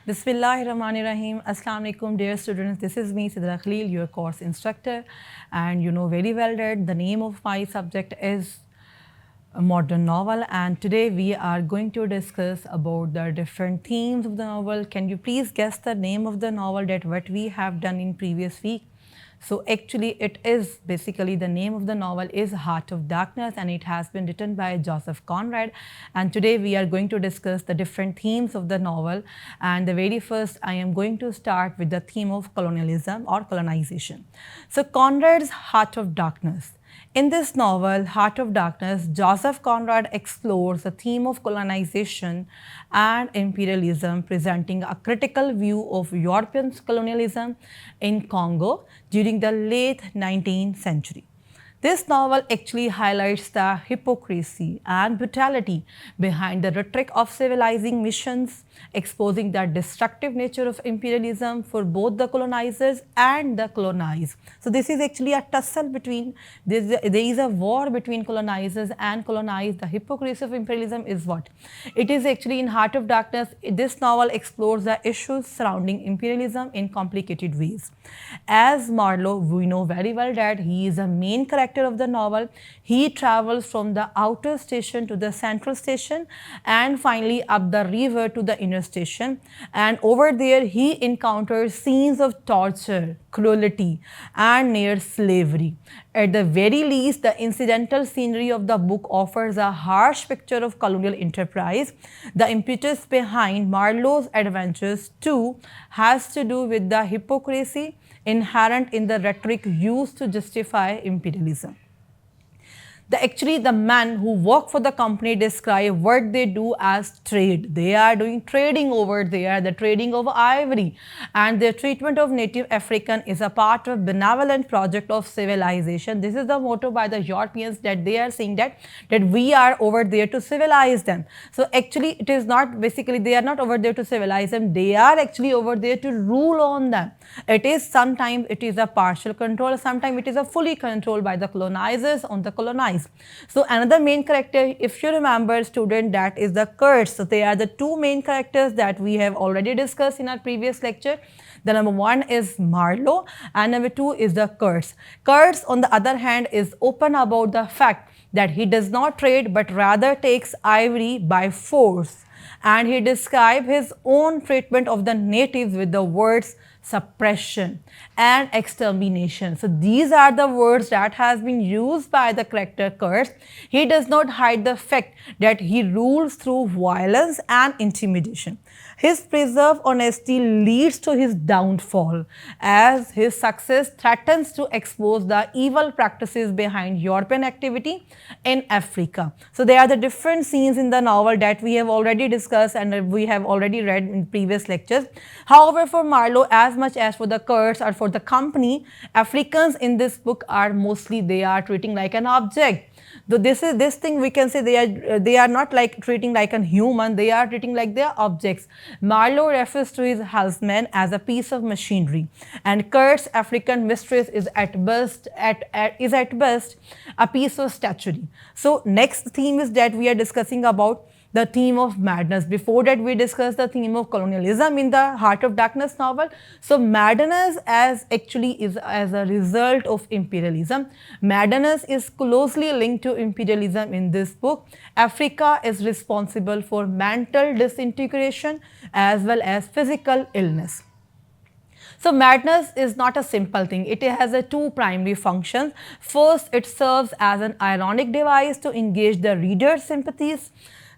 Bismillahirrahmanirrahim. Assalamu alaikum, dear students. This is me, Sidra Khalil, your course instructor. And you know very well that the name of my subject is a modern novel. And today we are going to discuss about the different themes of the novel. Can you please guess the name of the novel that what we have done in previous week? So actually it is basically the name of the novel is Heart of Darkness, and it has been written by Joseph Conrad. And today we are going to discuss the different themes of the novel. And the very first I am going to start with the theme of colonialism or colonization. So Conrad's Heart of Darkness. In this novel, Heart of Darkness, Joseph Conrad explores the theme of colonization and imperialism, presenting a critical view of European colonialism in Congo during the late 19th century. This novel actually highlights the hypocrisy and brutality behind the rhetoric of civilizing missions, exposing the destructive nature of imperialism for both the colonizers and the colonized. So this is actually a tussle between, there is a war between colonizers and colonized. The hypocrisy of imperialism is what? It is actually in Heart of Darkness. This novel explores the issues surrounding imperialism in complicated ways. As Marlowe, we know very well that he is a main character of the novel. He travels from the outer station to the central station and finally up the river to the inner station, and over there he encounters scenes of torture, cruelty and near slavery. At the very least, the incidental scenery of the book offers a harsh picture of colonial enterprise. The impetus behind Marlowe's adventures too has to do with the hypocrisy inherent in the rhetoric used to justify imperialism. Actually, the men who work for the company describe what they do as trade. They are doing trading over there, the trading of ivory, and their treatment of native African is a part of benevolent project of civilization. This is the motto by the Europeans, that they are saying that we are over there to civilize them. So actually, it is not, basically they are not over there to civilize them, they are actually over there to rule on them. It is sometimes it is a partial control, sometimes it is a fully control by the colonizers on the colonized. So another main character, if you remember student, that is the Kurds. So they are the two main characters that we have already discussed in our previous lecture. The number one is Marlowe and number two is the Kurds. Kurds on the other hand is open about the fact that he does not trade but rather takes ivory by force, and he describes his own treatment of the natives with the words suppression and extermination. So these are the words that has been used by the character Kurds. He does not hide the fact that he rules through violence and intimidation. His preserved honesty leads to his downfall, as his success threatens to expose the evil practices behind European activity in Africa. So there are the different scenes in the novel that we have already discussed and we have already read in previous lectures. However, for Marlowe, as much as for the Kurds or for the company, Africans in this book are mostly, they are treating like an object. So this thing we can say they are not like treating like a human, they are treating like they are objects. Marlowe refers to his helmsman as a piece of machinery, and Kurt's African mistress is at best a piece of statuary. So next theme is that we are discussing about the theme of madness. Before that, we discussed the theme of colonialism in the Heart of Darkness novel. So madness as actually is as a result of imperialism. Madness is closely linked to imperialism in this book. Africa is responsible for mental disintegration as well as physical illness. So madness is not a simple thing. It has two primary functions. First, it serves as an ironic device to engage the reader's sympathies.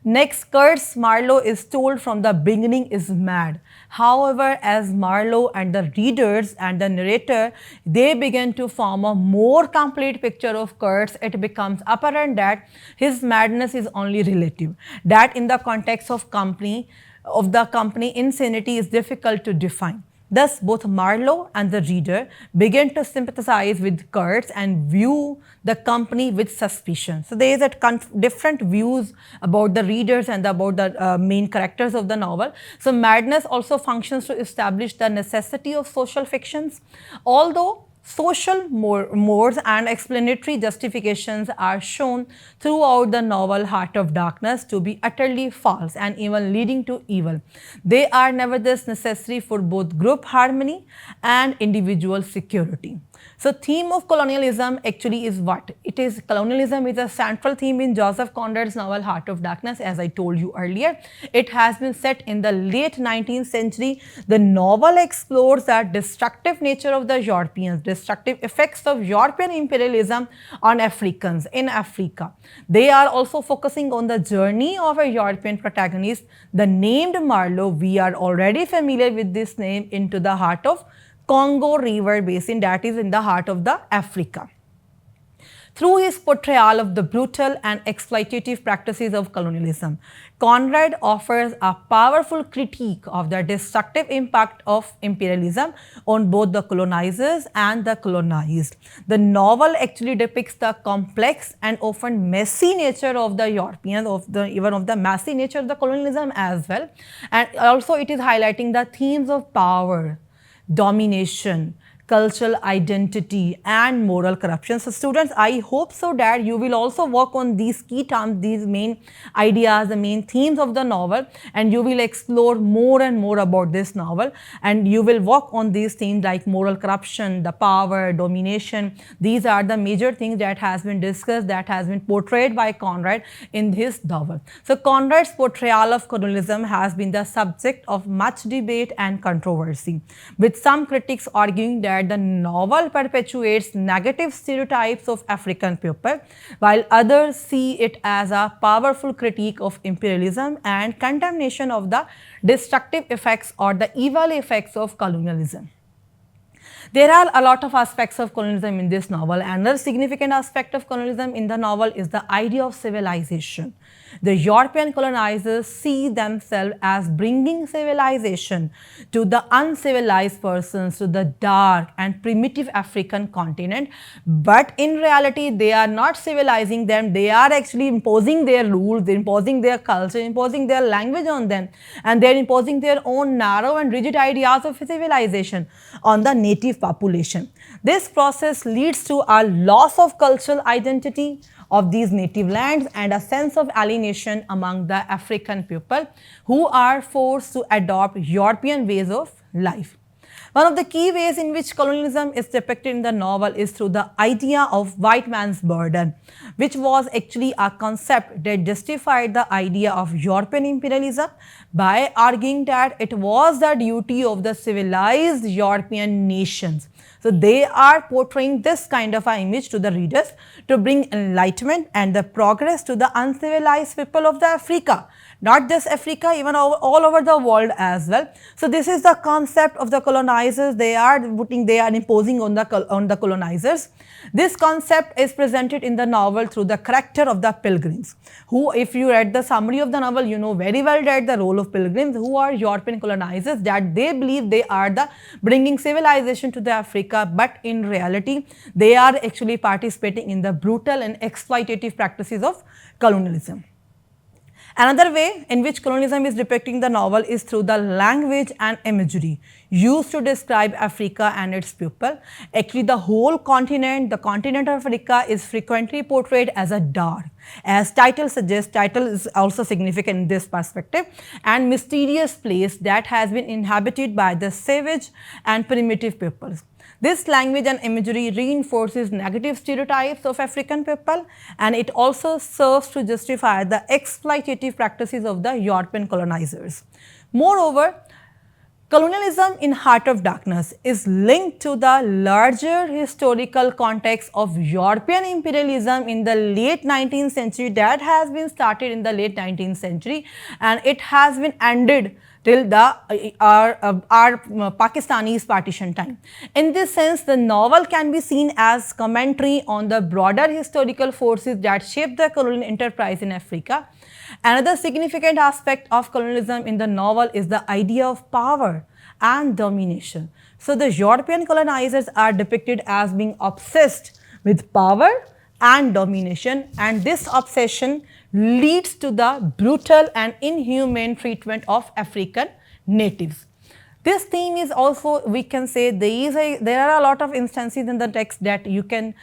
Next, Kurt's Marlowe is told from the beginning is mad. However, as Marlowe and the readers and the narrator, they begin to form a more complete picture of Kurt's, it becomes apparent that his madness is only relative. That in the context of the company, insanity is difficult to define. Thus, both Marlowe and the reader begin to sympathize with Kurtz and view the company with suspicion. So, there is a different views about the readers and about the main characters of the novel. So, madness also functions to establish the necessity of social fictions. Although social modes and explanatory justifications are shown throughout the novel Heart of Darkness to be utterly false and even leading to evil. They are nevertheless necessary for both group harmony and individual security. So theme of colonialism actually is what? It is colonialism is a central theme in Joseph Conrad's novel Heart of Darkness, as I told you earlier. It has been set in the late 19th century. The novel explores the destructive nature of the Europeans, destructive effects of European imperialism on Africans in Africa. They are also focusing on the journey of a European protagonist, the named Marlowe. We are already familiar with this name, into the heart of Congo River Basin, that is in the heart of the Africa. Through his portrayal of the brutal and exploitative practices of colonialism, Conrad offers a powerful critique of the destructive impact of imperialism on both the colonizers and the colonized. The novel actually depicts the complex and often messy nature of the Europeans, even of the messy nature of the colonialism as well. And also it is highlighting the themes of power, domination, cultural identity and moral corruption. So students, I hope so that you will also work on these key terms, these main ideas, the main themes of the novel, and you will explore more and more about this novel, and you will work on these themes like moral corruption, the power, domination. These are the major things that has been discussed, that has been portrayed by Conrad in his novel. So Conrad's portrayal of colonialism has been the subject of much debate and controversy, with some critics arguing that the novel perpetuates negative stereotypes of African people, while others see it as a powerful critique of imperialism and condemnation of the destructive effects or the evil effects of colonialism. There are a lot of aspects of colonialism in this novel. Another significant aspect of colonialism in the novel is the idea of civilization. The European colonizers see themselves as bringing civilization to the uncivilized persons, to the dark and primitive African continent. But in reality, they are not civilizing them. They are actually imposing their rules, imposing their culture, imposing their language on them. And they are imposing their own narrow and rigid ideas of civilization on the native population. This process leads to a loss of cultural identity of these native lands and a sense of alienation among the African people who are forced to adopt European ways of life. One of the key ways in which colonialism is depicted in the novel is through the idea of white man's burden, which was actually a concept that justified the idea of European imperialism by arguing that it was the duty of the civilized European nations. So they are portraying this kind of an image to the readers to bring enlightenment and the progress to the uncivilized people of the Africa. Not just Africa, even all over the world as well. So this is the concept of the colonizers. They are imposing on the colonizers. This concept is presented in the novel through the character of the pilgrims, who, if you read the summary of the novel, you know very well that the role of pilgrims, who are European colonizers, that they believe they are the bringing civilization to the Africa, but in reality, they are actually participating in the brutal and exploitative practices of colonialism. Another way in which colonialism is depicting the novel is through the language and imagery used to describe Africa and its people. Actually, the whole continent, the continent of Africa, is frequently portrayed as a dark. As title suggests, title is also significant in this perspective, and mysterious place that has been inhabited by the savage and primitive peoples. This language and imagery reinforces negative stereotypes of African people, and it also serves to justify the exploitative practices of the European colonizers. Moreover, colonialism in Heart of Darkness is linked to the larger historical context of European imperialism in the late 19th century that has been started in the late 19th century, and it has been ended till our Pakistani's partition time. In this sense, the novel can be seen as commentary on the broader historical forces that shaped the colonial enterprise in Africa. Another significant aspect of colonialism in the novel is the idea of power and domination. So the European colonizers are depicted as being obsessed with power and domination, and this obsession leads to the brutal and inhumane treatment of African natives. This theme is also, we can say, there are a lot of instances in the text that you can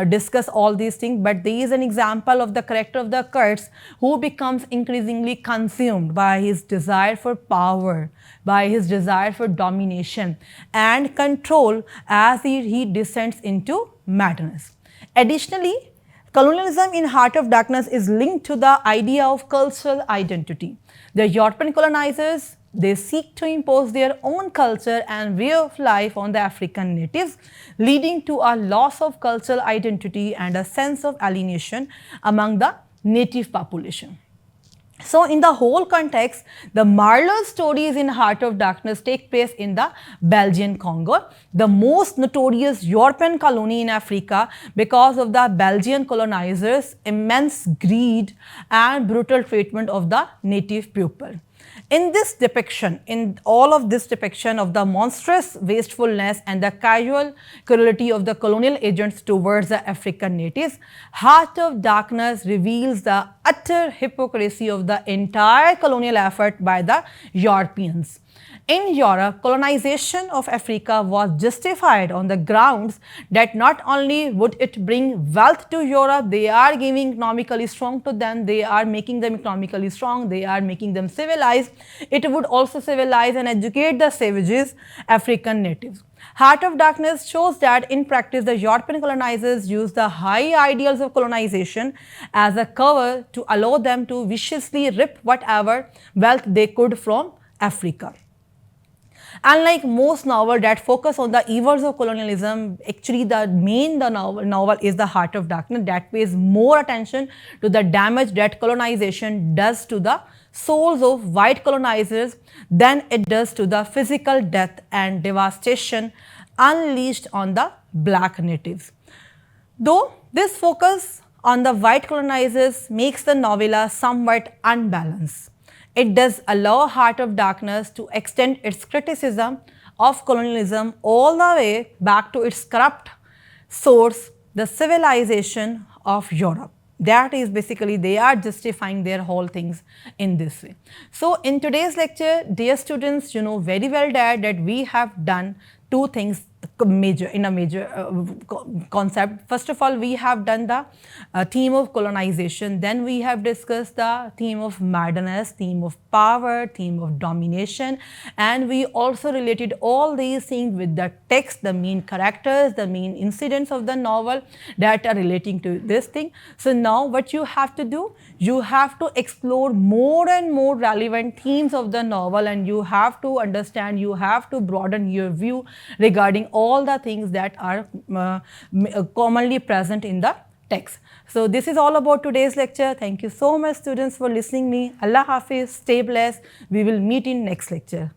discuss all these things, but there is an example of the character of the Kurtz who becomes increasingly consumed by his desire for power, by his desire for domination and control as he descends into madness. Additionally, colonialism in Heart of Darkness is linked to the idea of cultural identity. The European colonizers, they seek to impose their own culture and way of life on the African natives, leading to a loss of cultural identity and a sense of alienation among the native population. So, in the whole context, the Marlowe stories in Heart of Darkness take place in the Belgian Congo, the most notorious European colony in Africa because of the Belgian colonizers' immense greed and brutal treatment of the native people. In this depiction, in all of this depiction of the monstrous wastefulness and the casual cruelty of the colonial agents towards the African natives, Heart of Darkness reveals the utter hypocrisy of the entire colonial effort by the Europeans. In Europe, colonization of Africa was justified on the grounds that not only would it bring wealth to Europe, they are giving economically strong to them, they are making them economically strong, they are making them civilized. It would also civilize and educate the savages, African natives. Heart of Darkness shows that in practice, the European colonizers used the high ideals of colonization as a cover to allow them to viciously rip whatever wealth they could from Africa. Unlike most novels that focus on the evils of colonialism, actually the novel is The Heart of Darkness that pays more attention to the damage that colonization does to the souls of white colonizers than it does to the physical death and devastation unleashed on the black natives. Though this focus on the white colonizers makes the novella somewhat unbalanced, it does allow Heart of Darkness to extend its criticism of colonialism all the way back to its corrupt source, the civilization of Europe. That is basically, they are justifying their whole things in this way. So, in today's lecture, dear students, you know very well that we have done two things major concept. First of all, we have done the theme of colonization, then we have discussed the theme of madness, theme of power, theme of domination, and we also related all these things with the text, the main characters, the main incidents of the novel that are relating to this thing. So now what you have to do, you have to explore more and more relevant themes of the novel, and you have to understand, you have to broaden your view regarding all the things that are commonly present in the text. So this is all about today's lecture. Thank you so much, students, for listening me. Allah Hafiz, stay blessed. We will meet in next lecture.